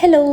Hello,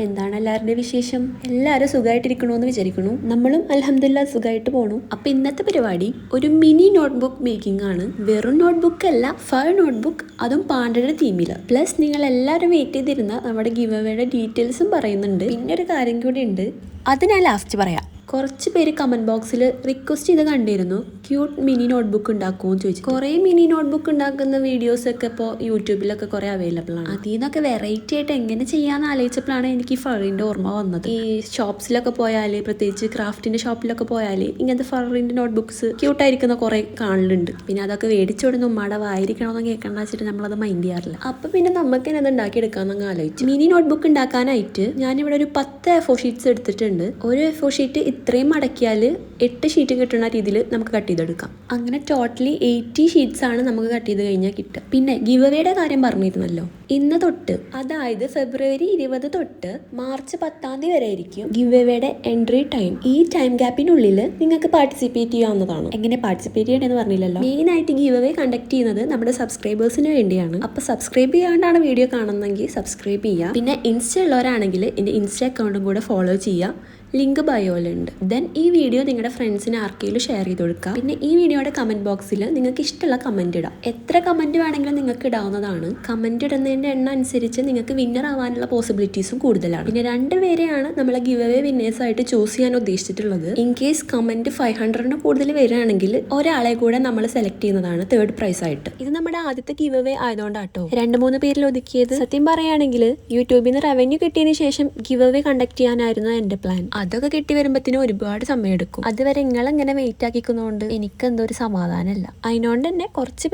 എന്താണ് എല്ലാവരുടെ വിശേഷം? എല്ലാവരും സുഖമായിട്ടിരിക്കണമെന്ന് വിചാരിക്കുന്നു. നമ്മളും അൽഹംദുലില്ലാ സുഖമായിട്ട് പോണു. അപ്പം ഇന്നത്തെ പരിപാടി ഒരു മിനി നോട്ട്ബുക്ക് മേക്കിംഗ് ആണ്. വെറും നോട്ട്ബുക്ക് അല്ല, ഫർ നോട്ട്ബുക്ക്, അതും പാണ്ടയുടെ തീമിൽ. പ്ലസ് നിങ്ങൾ എല്ലാവരും വെയിറ്റ് ചെയ്തിരുന്ന നമ്മുടെ ഗിവ് അവേയുടെ ഡീറ്റെയിൽസും പറയുന്നുണ്ട്. പിന്നെ ഒരു കാര്യം കൂടി ഉണ്ട്, അത് ഞാൻ ലാസ്റ്റ് പറയാം. കുറച്ച് പേര് കമൻറ്റ് ബോക്സിൽ റിക്വസ്റ്റ് ചെയ്ത് കണ്ടിരുന്നു, ക്യൂട്ട് മിനി നോട്ട്ബുക്ക് ഉണ്ടാക്കുമെന്ന് ചോദിച്ചു. കുറേ മിനി നോട്ട്ബുക്ക് ഉണ്ടാക്കുന്ന വീഡിയോസൊക്കെ ഇപ്പോൾ യൂട്യൂബിലൊക്കെ കുറേ അവൈലബിൾ ആണ്. അതിൽ നിന്നൊക്കെ വെറൈറ്റി ആയിട്ട് എങ്ങനെ ചെയ്യാമെന്ന് ആലോചിച്ചപ്പോഴാണ് എനിക്ക് ഈ ഫറിൻ്റെ ഓർമ്മ വന്നത്. ഈ ഷോപ്സിലൊക്കെ പോയാൽ, പ്രത്യേകിച്ച് ക്രാഫ്റ്റിൻ്റെ ഷോപ്പിലൊക്കെ പോയാൽ ഇങ്ങനത്തെ ഫറിൻ്റെ നോട്ട്ബുക്സ് ക്യൂട്ടായിരിക്കുന്ന കുറേ കാണലുണ്ട്. പിന്നെ അതൊക്കെ മേടിച്ചോടുന്ന ഉമ്മയുടെ വായിരിക്കണമെന്ന് കേൾക്കണ്ട വെച്ചിട്ട് നമ്മളത് മൈൻഡ് ചെയ്യാറില്ല. അപ്പം പിന്നെ നമുക്ക് തന്നെ അത് ഉണ്ടാക്കിയെടുക്കാമെന്നങ്ങ് ആലോചിച്ചു. മിനി നോട്ട്ബുക്ക് ഉണ്ടാക്കാനായിട്ട് ഞാനിവിടെ ഒരു 10 A4 ഷീറ്റ്സ് എടുത്തിട്ടുണ്ട്. ഒരു A4 ഷീറ്റ് ഇത്രയും മടക്കിയാൽ 8 ഷീറ്റ് കിട്ടുന്ന രീതിയിൽ നമുക്ക് കട്ട് ചെയ്തെടുക്കാം. അങ്ങനെ ടോട്ടലി 80 ഷീറ്റ്സ് ആണ് നമുക്ക് കട്ട് ചെയ്ത് കഴിഞ്ഞാൽ കിട്ടുക. പിന്നെ ഗിവ് അവേയുടെ കാര്യം പറഞ്ഞിരുന്നല്ലോ, ഇന്ന് തൊട്ട്, അതായത് ഫെബ്രുവരി 20 തൊട്ട് മാർച്ച് 10 വരെ ആയിരിക്കും ഗിവ് അവേയുടെ എൻട്രി ടൈം. ഈ ടൈം ഗ്യാപ്പിനുള്ളിൽ നിങ്ങൾക്ക് പാർട്ടിസിപ്പേറ്റ് ചെയ്യാവുന്നതാണ്. എങ്ങനെ പാർട്ടിസിപ്പേറ്റ് ചെയ്യണമെന്ന് പറഞ്ഞില്ലല്ലോ. മെയിൻ ആയിട്ട് ഗിവ് അവേ കണ്ടക്ട് ചെയ്യുന്നത് നമ്മുടെ സബ്സ്ക്രൈബേഴ്സിന് വേണ്ടിയാണ്. അപ്പോൾ സബ്സ്ക്രൈബ് ചെയ്യാണ്ടാണ് വീഡിയോ കാണുന്നതെങ്കിൽ സബ്സ്ക്രൈബ് ചെയ്യുക. പിന്നെ ഇൻസ്റ്റ ഉള്ളവരാണെങ്കിൽ എൻ്റെ ഇൻസ്റ്റ അക്കൗണ്ടും കൂടെ ഫോളോ ചെയ്യുക. ലിങ്ക് ബയോയിലുണ്ട്. ദെൻ ഈ വീഡിയോ നിങ്ങളുടെ ഫ്രണ്ട്സിന് ആർക്കെങ്കിലും ഷെയർ ചെയ്ത് കൊടുക്കുക. പിന്നെ ഈ വീഡിയോയുടെ കമൻറ്റ് ബോക്സിൽ നിങ്ങൾക്ക് ഇഷ്ടമുള്ള കമൻറ്റ് ഇടാം. എത്ര കമൻറ്റ് വേണമെങ്കിലും നിങ്ങൾക്ക് ഇടാവുന്നതാണ്. കമൻറ്റ് ഇടുന്നതിൻ്റെ എണ്ണം അനുസരിച്ച് നിങ്ങൾക്ക് വിന്നർ ആവാനുള്ള പോസിബിലിറ്റീസും കൂടുതലാണ്. പിന്നെ 2 പേരെയാണ് നമ്മളെ ഗിവ് അവേ വിന്നേഴ്സായിട്ട് ചൂസ് ചെയ്യാൻ ഉദ്ദേശിച്ചിട്ടുള്ളത്. ഇൻ കേസ് കമൻറ്റ് 500-ന് കൂടുതൽ വരികയാണെങ്കിൽ ഒരാളെ കൂടെ നമ്മൾ സെലക്ട് ചെയ്യുന്നതാണ് തേർഡ് പ്രൈസ് ആയിട്ട്. ഇത് നമ്മുടെ ആദ്യത്തെ ഗിവ് അവേ ആയതുകൊണ്ടാട്ടോ 2-3 പേരിൽ ഒതുക്കിയത്. സത്യം പറയുകയാണെങ്കിൽ യൂട്യൂബിൽ നിന്ന് റവന്യൂ കിട്ടിയതിന് ശേഷം ഗിവ് അവേ കണ്ടക്ട് ചെയ്യാനായിരുന്നു എൻ്റെ പ്ലാൻ. അതൊക്കെ കിട്ടി വരുമ്പോഴത്തേനും ഒരുപാട് സമയം എടുക്കും. അതുവരെ നിങ്ങളെങ്ങനെ വെയിറ്റ് ആക്കിക്കുന്നതുകൊണ്ട് എനിക്ക് എന്തോ ഒരു സമാധാനമല്ല. അതിനോണ്ട് തന്നെ കുറച്ച്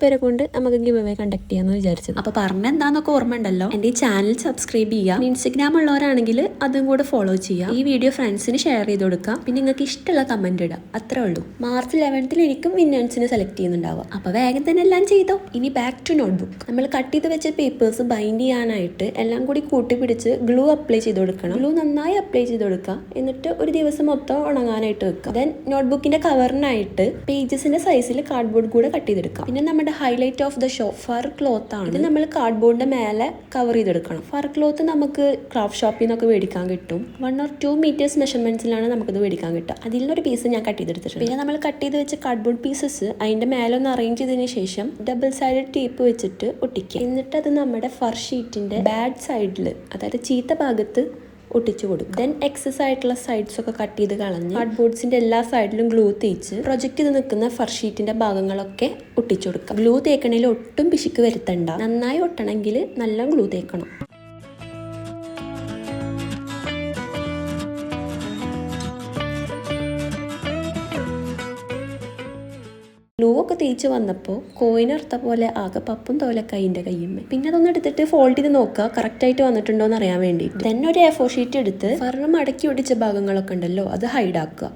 പേരെ കൊണ്ട് നമുക്ക് ഗിവ് അവേ കണ്ടക്ട് ചെയ്യാന്ന് വിചാരിച്ചത്. അപ്പൊ പറഞ്ഞെന്താന്നൊക്കെ ഓർമ്മ ഉണ്ടല്ലോ. എൻ്റെ ഈ ചാനൽ സബ്സ്ക്രൈബ് ചെയ്യുക. ഇൻസ്റ്റഗ്രാം ഉള്ളവരാണെങ്കിൽ അതും കൂടെ ഫോളോ ചെയ്യുക. ഈ വീഡിയോ ഫ്രണ്ട്സിന് ഷെയർ ചെയ്ത് കൊടുക്കുക. പിന്നെ നിങ്ങൾക്ക് ഇഷ്ടമുള്ള കമന്റ് ഇടുക. അത്രേ ഉള്ളൂ. മാർച്ച് 11 എനിക്കും വിന്നേഴ്സിനെ സെലക്ട് ചെയ്യുന്നുണ്ടാവുക. അപ്പൊ വേഗം തന്നെ എല്ലാം ചെയ്തോ. ഇനി ബാക്ക് ടു നോട്ട്ബുക്ക്. നമ്മൾ കട്ട് ചെയ്ത് വെച്ച പേപ്പേഴ്സ് ബൈൻഡ് ചെയ്യാനായിട്ട് എല്ലാം കൂടി കൂട്ടിപ്പിടിച്ച് ഗ്ലൂ അപ്ലൈ ചെയ്ത് കൊടുക്കണം. ഗ്ലൂ നന്നായി അപ്ലൈ ചെയ്ത് കൊടുക്കുക. എന്നിട്ട് ഒരു ദിവസം മൊത്തം ഉണങ്ങാനായിട്ട് വെക്കുക. ദെൻ നോട്ട്ബുക്കിന്റെ കവറിനായിട്ട് പേജസിന്റെ സൈസിൽ കാർഡ്ബോർഡ് കൂടെ കട്ട് ചെയ്തെടുക്കാം. പിന്നെ നമ്മുടെ highlight of the show fir cloth ആണ്. ഇത് നമ്മൾ കാർഡ്ബോർഡിന്റെ മേലെ കവർ ചെയ്തെടുക്കണം. ഫർ ക്ലോത്ത് നമുക്ക് ക്രാഫ്റ്റ് ഷോപ്പിൽ നിന്നൊക്കെ മേടിക്കാൻ കിട്ടും. 1 or 2 meters മെഷർമെന്റ്സിലാണ് നമുക്കിത് മേടിക്കാൻ കിട്ടുക. അതിൽ നിന്നൊരു പീസ് ഞാൻ കട്ട് ചെയ്തെടുത്തിട്ടുണ്ട്. പിന്നെ നമ്മൾ കട്ട് ചെയ്ത് വെച്ച കാർഡ്ബോർഡ് പീസസ് അതിന്റെ മേലെ ഒന്ന് അറേഞ്ച് ചെയ്തതിന് ശേഷം ഡബിൾ സൈഡഡ് ടേപ്പ് വെച്ചിട്ട് ഒട്ടിക്കുക. എന്നിട്ട് അത് നമ്മുടെ ഫർ ഷീറ്റിന്റെ ബാഡ് സൈഡിൽ, അതായത് ചീത്ത ഭാഗത്ത് ഒട്ടിച്ചു കൊടുക്കും. ദെൻ എക്സസ് ആയിട്ടുള്ള സൈഡ്സ് ഒക്കെ കട്ട് ചെയ്ത് കളഞ്ഞ് കാർഡ്ബോർഡ്സിന്റെ എല്ലാ സൈഡിലും ഗ്ലൂ തേച്ച് പ്രൊജക്ട് ചെയ്ത് നിൽക്കുന്ന ഫർ ഷീറ്റിന്റെ ഭാഗങ്ങളൊക്കെ ഒട്ടിച്ചു കൊടുക്കാം. ഗ്ലൂ തേക്കണേൽ ഒട്ടും പിശുക്ക് വരുത്തണ്ട. നന്നായി ഒട്ടണമെങ്കിൽ നല്ല ഗ്ലൂ തേക്കണം. ഗ്ലൂ ഒക്കെ തേച്ച് വന്നപ്പോൾ കോയിനർത്ത പോലെ ആകെ പപ്പും തോലൊക്കെ അതിൻ്റെ കയ്യുമ്മേ. പിന്നെ അതൊന്ന് എടുത്തിട്ട് ഫോൾഡ് ചെയ്ത് നോക്കുക കറക്റ്റായിട്ട് വന്നിട്ടുണ്ടോ എന്ന് അറിയാൻ വേണ്ടിയിട്ട്. തന്നെ ഒരു A4 ഷീറ്റ് എടുത്ത് ഫറിന് മടക്കി ഒടിച്ച ഭാഗങ്ങളൊക്കെ ഉണ്ടല്ലോ അത് ഹൈഡാക്കുക.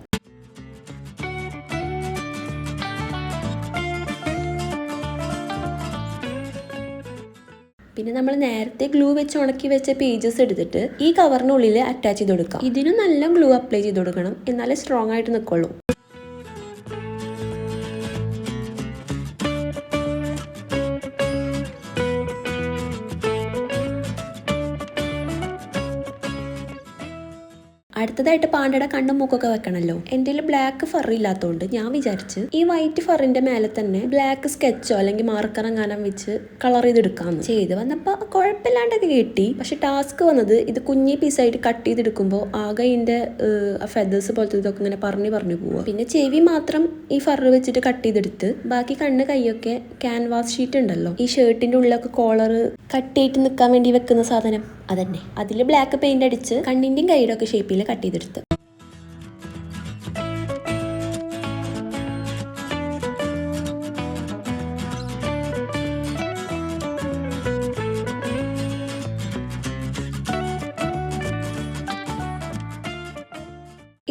പിന്നെ നമ്മൾ നേരത്തെ ഗ്ലൂ വെച്ച് ഉണക്കി വെച്ച പേജസ് എടുത്തിട്ട് ഈ കവറിനുള്ളിൽ അറ്റാച്ച് ചെയ്ത് കൊടുക്കാം. ഇതിന് നല്ല ഗ്ലൂ അപ്ലൈ ചെയ്ത് കൊടുക്കണം, എന്നാലേ സ്ട്രോങ് ആയിട്ട് നിൽക്കുള്ളൂ. അടുത്തതായിട്ട് പാണ്ടയുടെ കണ്ണും മൂക്കൊക്കെ വെക്കണമല്ലോ. എൻ്റെ ബ്ലാക്ക് ഫർ ഇല്ലാത്തതുകൊണ്ട് ഞാൻ വിചാരിച്ച് ഈ വൈറ്റ് ഫറിന്റെ മേലെ തന്നെ ബ്ലാക്ക് സ്കെച്ചോ അല്ലെങ്കിൽ മാർക്കർ എങ്ങാനും വെച്ച് കളർ ചെയ്തെടുക്കാമെന്ന്. ചെയ്ത് വന്നപ്പോൾ കുഴപ്പമില്ലാണ്ടൊക്കെ കിട്ടി. പക്ഷെ ടാസ്ക് വന്നത് ഇത് കുഞ്ഞി പീസായിട്ട് കട്ട് ചെയ്തെടുക്കുമ്പോൾ ആകെ ഇതിൻ്റെ ഫെദേഴ്സ് പോലത്തെ ഇതൊക്കെ ഇങ്ങനെ പറഞ്ഞു പോവുക. പിന്നെ ചെവി മാത്രം ഈ ഫർ വെച്ചിട്ട് കട്ട് ചെയ്തെടുത്ത് ബാക്കി കണ്ണ് കൈയൊക്കെ ക്യാൻവാസ് ഷീറ്റ് ഉണ്ടല്ലോ, ഈ ഷർട്ടിൻ്റെ ഉള്ളിലൊക്കെ കോളർ കട്ട് ചെയ്തിട്ട് നിൽക്കാൻ വേണ്ടി വെക്കുന്ന സാധനം, അതന്നെ അതിൽ ബ്ലാക്ക് പെയിന്റ് അടിച്ച് കണ്ണിൻ്റെയും കൈയുടെ ഒക്കെ ഷേപ്പിൽ കട്ട് ചെയ്തെടുത്ത്.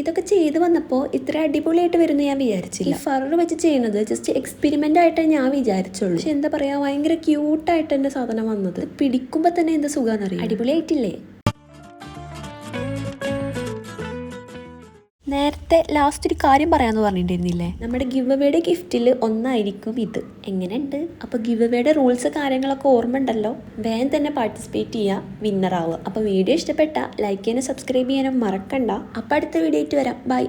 ഇതൊക്കെ ചെയ്ത് വന്നപ്പോൾ ഇത്ര അടിപൊളിയായിട്ട് വരുന്ന ഞാൻ വിചാരിച്ചില്ല. ഈ ഫർ വെച്ച് ചെയ്യുന്നത് ജസ്റ്റ് എക്സ്പെരിമെന്റ് ആയിട്ട് ഞാൻ വിചാരിച്ചുള്ളൂ. പക്ഷെ എന്താ പറയാ, ഭയങ്കര ക്യൂട്ടായിട്ട് എൻ്റെ സാധനം വന്നത്. പിടിക്കുമ്പോൾ തന്നെ എന്താ സുഖാന്നറിയാം. അടിപൊളിയായിട്ടില്ലേ? നേരത്തെ ലാസ്റ്റ് ഒരു കാര്യം പറയാമെന്ന് പറഞ്ഞിട്ടുണ്ടായിരുന്നില്ലേ, നമ്മുടെ ഗിവ് അവേയുടെ ഗിഫ്റ്റിൽ ഒന്നായിരിക്കും ഇത്. എങ്ങനെയുണ്ട്? അപ്പോൾ ഗിവ് അവേയുടെ റൂൾസ് കാര്യങ്ങളൊക്കെ ഓർമ്മ ഉണ്ടല്ലോ. വേഗം തന്നെ പാർട്ടിസിപ്പേറ്റ് ചെയ്യുക, വിന്നർ ആവുക. അപ്പോൾ വീഡിയോ ഇഷ്ടപ്പെട്ട ലൈക്ക് ചെയ്യാനും സബ്സ്ക്രൈബ് ചെയ്യാനും മറക്കണ്ട. അപ്പോൾ അടുത്ത വീഡിയോ ആയിട്ട് വരാം. ബൈ.